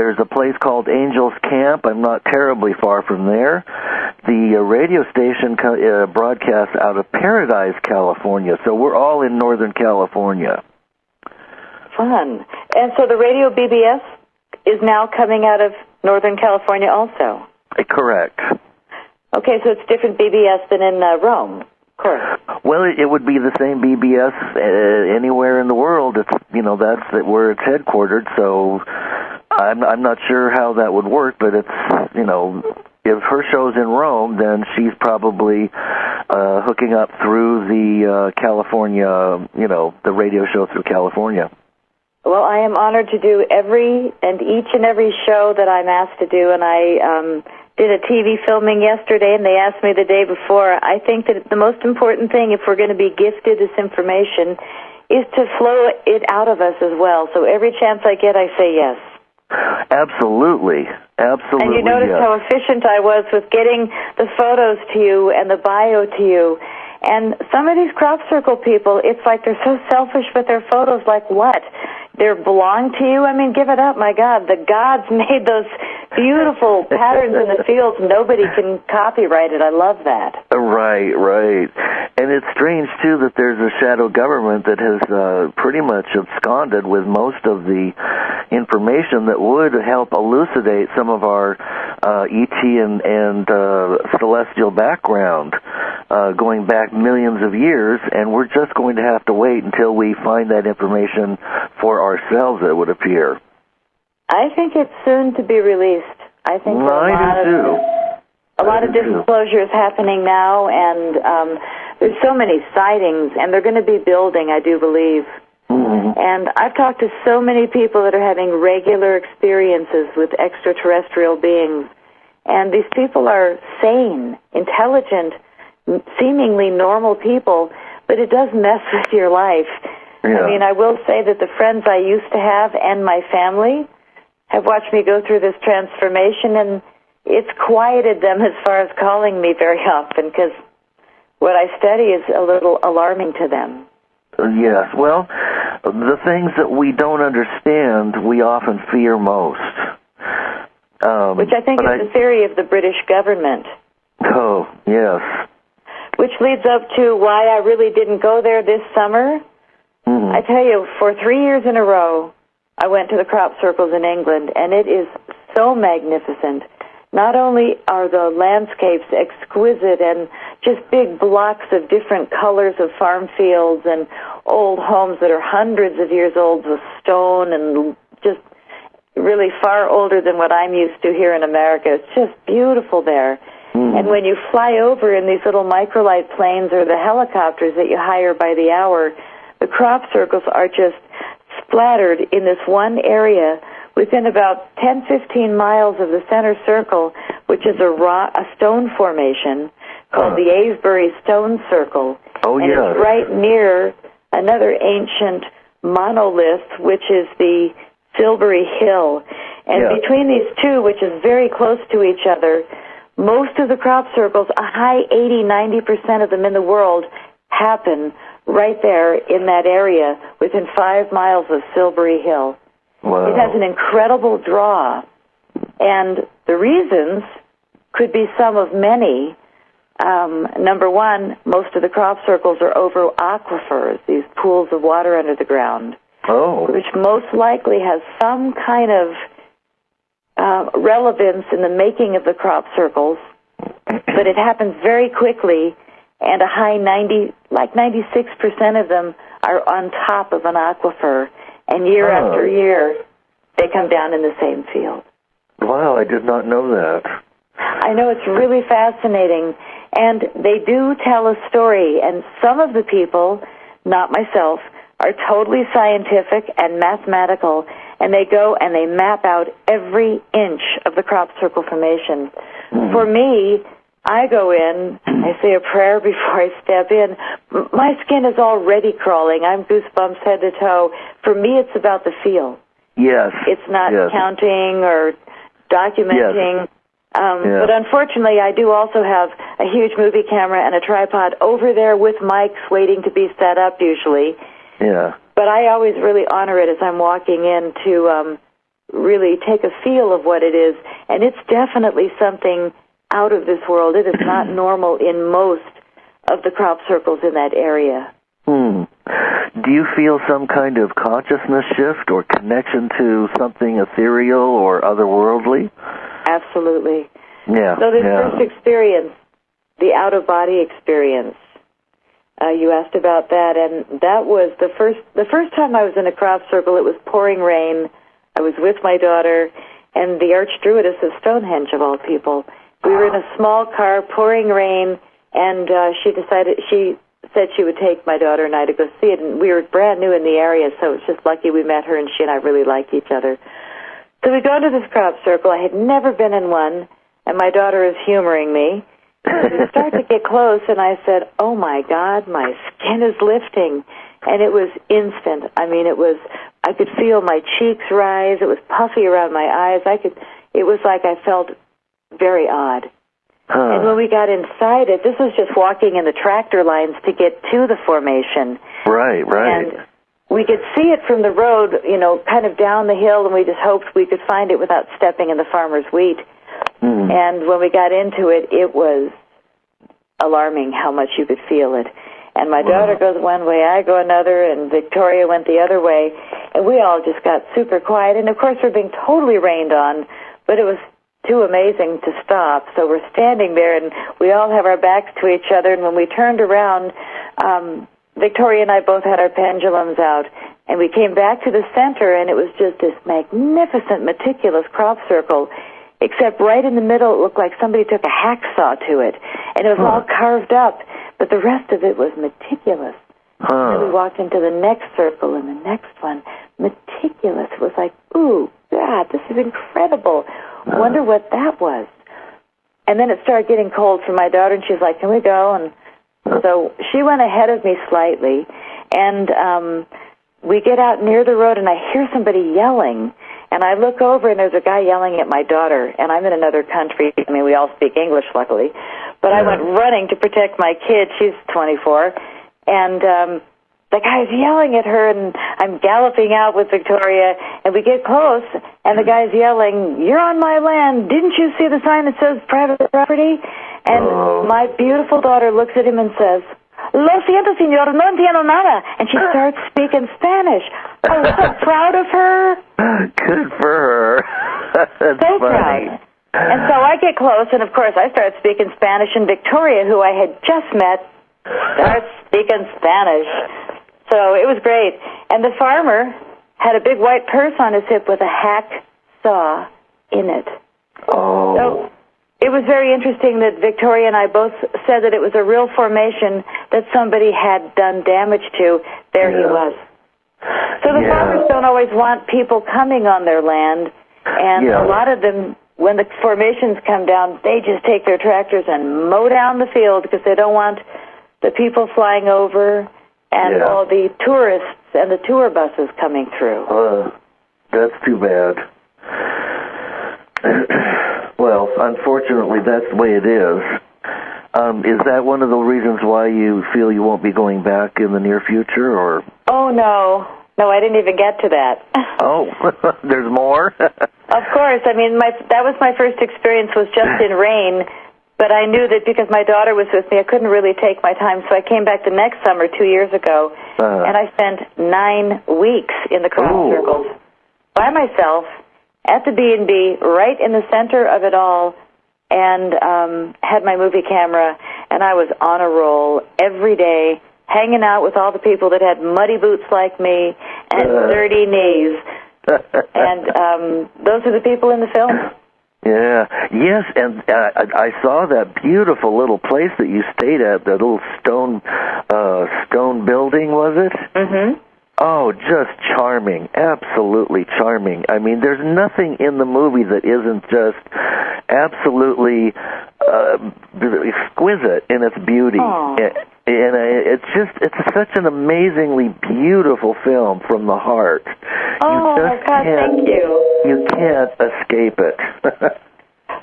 There's a place called Angels Camp. I'm not terribly far from there. The radio station broadcasts out of Paradise, California, so we're all in Northern California. Fun. And so the radio BBS is now coming out of Northern California also? Correct. Okay, so it's different BBS than in Rome, of course. Well, it would be the same BBS anywhere in the world. It's that's where it's headquartered. So I'm not sure how that would work, but it's if her show's in Rome, then she's probably hooking up through the California, the radio show through California. Well, I am honored to do each and every show that I'm asked to do, and I did a TV filming yesterday, and they asked me the day before. I think that the most important thing, if we're going to be gifted this information, is to flow it out of us as well. So every chance I get, I say yes. Absolutely. And you noticed how efficient I was with getting the photos to you and the bio to you. And some of these crop circle people, it's like they're so selfish with their photos. Like what? They belong to you? I mean, give it up. My God, the gods made those beautiful patterns in the fields. Nobody can copyright it. I love that. Right. And it's strange, too, that there's a shadow government that has pretty much absconded with most of the information that would help elucidate some of our ET and celestial background going back millions of years, and we're just going to have to wait until we find that information for ourselves, it would appear. I think it's soon to be released. I think a lot of disclosure is happening now, and there's so many sightings, and they're going to be building, I do believe. Mm-hmm. And I've talked to so many people that are having regular experiences with extraterrestrial beings, and these people are sane, intelligent, seemingly normal people, but it does mess with your life. Yeah. I mean, I will say that the friends I used to have and my family have watched me go through this transformation, and it's quieted them as far as calling me very often, because what I study is a little alarming to them. Yes, well, the things that we don't understand, we often fear most. Which I think is the theory of the British government. Oh, yes. Which leads up to why I really didn't go there this summer. Mm-hmm. I tell you, for 3 years in a row, I went to the crop circles in England, and it is so magnificent. Not only are the landscapes exquisite and just big blocks of different colors of farm fields and old homes that are hundreds of years old with stone and just really far older than what I'm used to here in America. It's just beautiful there. Mm. And when you fly over in these little microlight planes or the helicopters that you hire by the hour, the crop circles are just splattered in this one area within about 10, 15 miles of the center circle, which is a stone formation called the Avebury Stone Circle. Oh, and it's right near another ancient monolith, which is the Silbury Hill. And between these two, which is very close to each other, most of the crop circles, a high 80-90% of them in the world, happen right there in that area within 5 miles of Silbury Hill. Wow. It has an incredible draw, and the reasons could be some of many. Number one, most of the crop circles are over aquifers, these pools of water under the ground, which most likely has some kind of relevance in the making of the crop circles, but it happens very quickly, and a high 96% of them are on top of an aquifer, and year after year, they come down in the same field. Wow, I did not know that. I know, it's really fascinating, and they do tell a story, and some of the people, not myself, are totally scientific and mathematical, and they go and they map out every inch of the crop circle formation. Mm-hmm. For me, I go in, I say a prayer before I step in. My skin is already crawling. I'm goosebumps head to toe. For me, it's about the feel. Yes. It's not counting or documenting. Yes. But unfortunately, I do also have a huge movie camera and a tripod over there with mics waiting to be set up usually. Yeah. But I always really honor it as I'm walking in to really take a feel of what it is. And it's definitely something out of this world. It is not normal in most of the crop circles in that area. Do you feel some kind of consciousness shift or connection to something ethereal or otherworldly? Absolutely. Yeah. So this first experience, the out-of-body experience, you asked about that, and that was the first time I was in a crop circle. It was pouring rain. I was with my daughter and the archdruidess of Stonehenge, of all people. We were in a small car, pouring rain, and she said she would take my daughter and I to go see it, and we were brand new in the area, so it's just lucky we met her, and she and I really like each other. So we go into this crop circle. I had never been in one, and my daughter is humoring me. We start to get close, and I said, "Oh my God, my skin is lifting," and it was instant. I mean, I could feel my cheeks rise. It was puffy around my eyes. It was like I felt very odd. And when we got inside it, this was just walking in the tractor lines to get to the formation. Right. And we could see it from the road, kind of down the hill, and we just hoped we could find it without stepping in the farmer's wheat. And when we got into it, it was alarming how much you could feel it. And my daughter goes one way, I go another, and Victoria went the other way. And we all just got super quiet. And, of course, we're being totally rained on, but it was too amazing to stop. So we're standing there, and we all have our backs to each other. And when we turned around, Victoria and I both had our pendulums out. And we came back to the center, and it was just this magnificent, meticulous crop circle, except right in the middle it looked like somebody took a hacksaw to it. And it was all carved up, but the rest of it was meticulous. And we walked into the next circle and the next one. Meticulous. It was like, ooh, God, this is incredible. Wonder what that was. And then it started getting cold for my daughter, and she's like, can we go? And so she went ahead of me slightly, and we get out near the road, and I hear somebody yelling. And I look over, and there's a guy yelling at my daughter, and I'm in another country. I mean, we all speak English, luckily. But I went running to protect my kid. She's 24. And the guy's yelling at her, and I'm galloping out with Victoria. And we get close, and the guy's yelling, you're on my land. Didn't you see the sign that says private property? And my beautiful daughter looks at him and says, lo siento, señor, no entiendo nada. And she starts speaking Spanish. I was so proud of her. Good for her. That's so funny. Proud. And so I get close, and of course I start speaking Spanish, and Victoria, who I had just met, starts speaking Spanish. So it was great. And the farmer had a big white purse on his hip with a hack saw in it. Oh. So it was very interesting that Victoria and I both said that it was a real formation that somebody had done damage to. There he was. So the farmers don't always want people coming on their land, and a lot of them, when the formations come down, they just take their tractors and mow down the field because they don't want the people flying over and all the tourists and the tour buses coming through. That's too bad. Well, unfortunately, that's the way it is. Is that one of the reasons why you feel you won't be going back in the near future, or? Oh, no. No, I didn't even get to that. Oh, there's more? Of course. I mean, that was my first experience, was just in rain, but I knew that because my daughter was with me, I couldn't really take my time, so I came back the next summer 2 years ago, and I spent 9 weeks in the crop circles by myself at the B&B, right in the center of it all, and had my movie camera, and I was on a roll every day, hanging out with all the people that had muddy boots like me and dirty knees. And those are the people in the film. Yeah. Yes, and I saw that beautiful little place that you stayed at, that little stone building, was it? Mm-hmm. Oh, just charming. Absolutely charming. I mean, there's nothing in the movie that isn't just absolutely exquisite in its beauty. And it's such an amazingly beautiful film from the heart. Thank you. You can't escape it.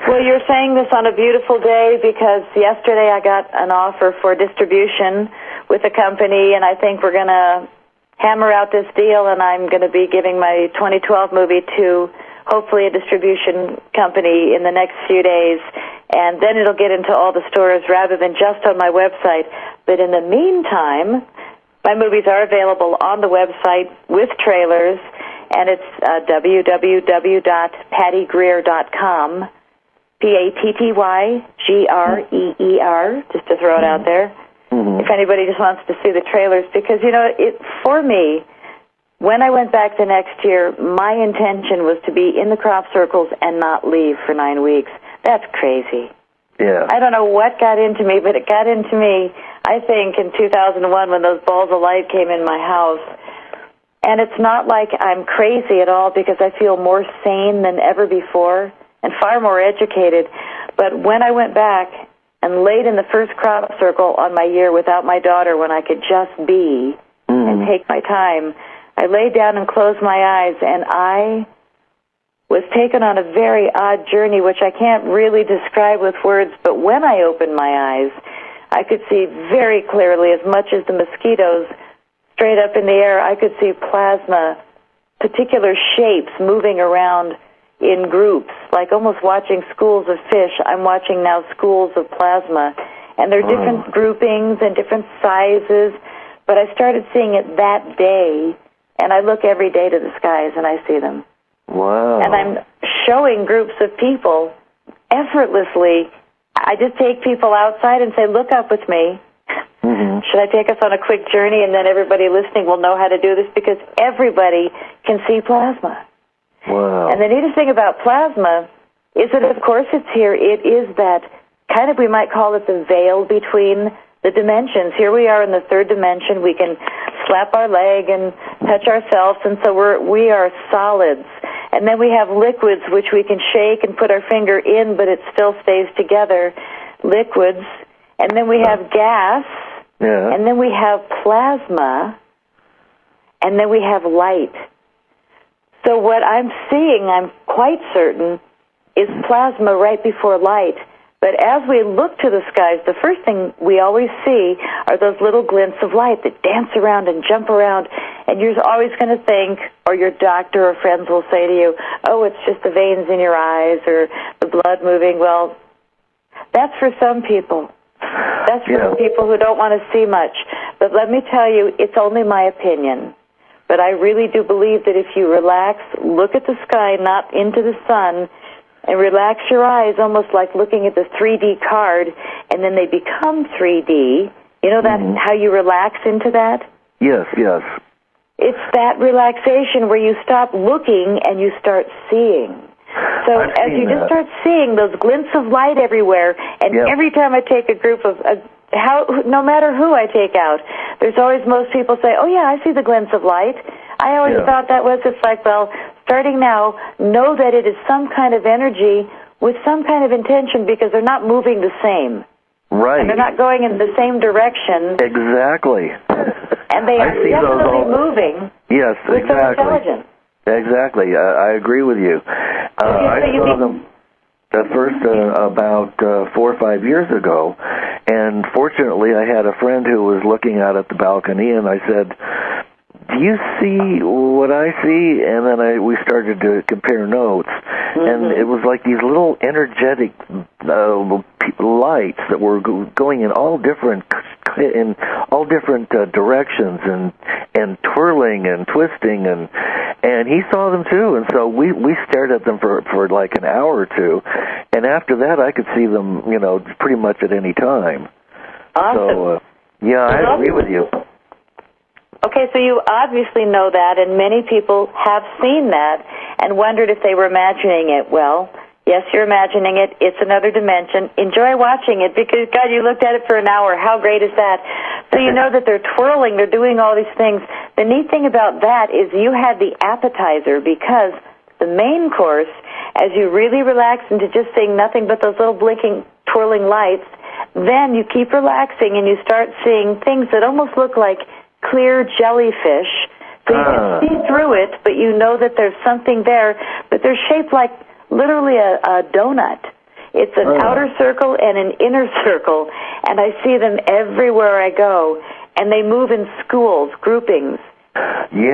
Well, you're saying this on a beautiful day because yesterday I got an offer for distribution with a company, and I think we're going to hammer out this deal, and I'm going to be giving my 2012 movie to hopefully a distribution company in the next few days, and then it'll get into all the stores rather than just on my website. But in the meantime, my movies are available on the website with trailers, and it's www.pattygreer.com, PATTYGREER, just to throw it out there. If anybody just wants to see the trailers, because, for me, when I went back the next year, my intention was to be in the crop circles and not leave for 9 weeks. That's crazy. Yeah. I don't know what got into me, but it got into me, I think, in 2001 when those balls of light came in my house. And it's not like I'm crazy at all, because I feel more sane than ever before and far more educated. But when I went back and laid in the first crop circle on my year without my daughter, when I could just be and take my time, I laid down and closed my eyes, and I was taken on a very odd journey, which I can't really describe with words, but when I opened my eyes, I could see very clearly, as much as the mosquitoes straight up in the air, I could see plasma, particular shapes moving around in groups, like almost watching schools of fish. I'm watching now schools of plasma, and they're different groupings and different sizes, but I started seeing it that day, and I look every day to the skies and I see them. Wow. And I'm showing groups of people effortlessly. I just take people outside and say, look up with me. Should I take us on a quick journey, and then everybody listening will know how to do this, because everybody can see plasma. Wow. And the neatest thing about plasma is that, of course, it's here. It is that kind of, we might call it the veil between the dimensions. Here we are in the third dimension. We can slap our leg and touch ourselves, and so we are solids. And then we have liquids, which we can shake and put our finger in, but it still stays together, liquids. And then we have gas, and then we have plasma, and then we have light. So what I'm seeing, I'm quite certain, is plasma right before light. But as we look to the skies, the first thing we always see are those little glints of light that dance around and jump around, and you're always going to think, or your doctor or friends will say to you, oh, it's just the veins in your eyes or the blood moving. Well, that's for some people. That's for people who don't want to see much. But let me tell you, it's only my opinion. But I really do believe that if you relax, look at the sky, not into the sun, and relax your eyes, almost like looking at the 3D card, and then they become 3D. You know that, how you relax into that? Yes, yes. It's that relaxation where you stop looking and you start seeing. So as you just start seeing those glints of light everywhere, and every time I take a group of, no matter who I take out, there's always most people say, oh yeah, I see the glints of light. I always thought that was, it's like, well, starting now, know that it is some kind of energy with some kind of intention, because they're not moving the same. Right. And they're not going in the same direction. Exactly. And they are definitely moving. Yes, with exactly. their intelligence. Exactly. I agree with you. I saw them first about 4 or 5 years ago, and fortunately I had a friend who was looking out at the balcony, and I said, do you see what I see? And then we started to compare notes, and it was like these little energetic lights that were going in all different directions, and twirling and twisting, and he saw them too. And so we stared at them for like an hour or two, and after that I could see them, pretty much at any time. Awesome. So I agree with you. Okay, so you obviously know that, and many people have seen that and wondered if they were imagining it. Well, yes, you're imagining it. It's another dimension. Enjoy watching it, because, God, you looked at it for an hour. How great is that? So you know that they're twirling, they're doing all these things. The neat thing about that is you had the appetizer, because the main course, as you really relax into just seeing nothing but those little blinking, twirling lights, then you keep relaxing and you start seeing things that almost look like clear jellyfish. So you can see through it, but you know that there's something there, but they're shaped like literally a donut. It's an outer circle and an inner circle, and I see them everywhere I go, and they move in schools, groupings. Yeah.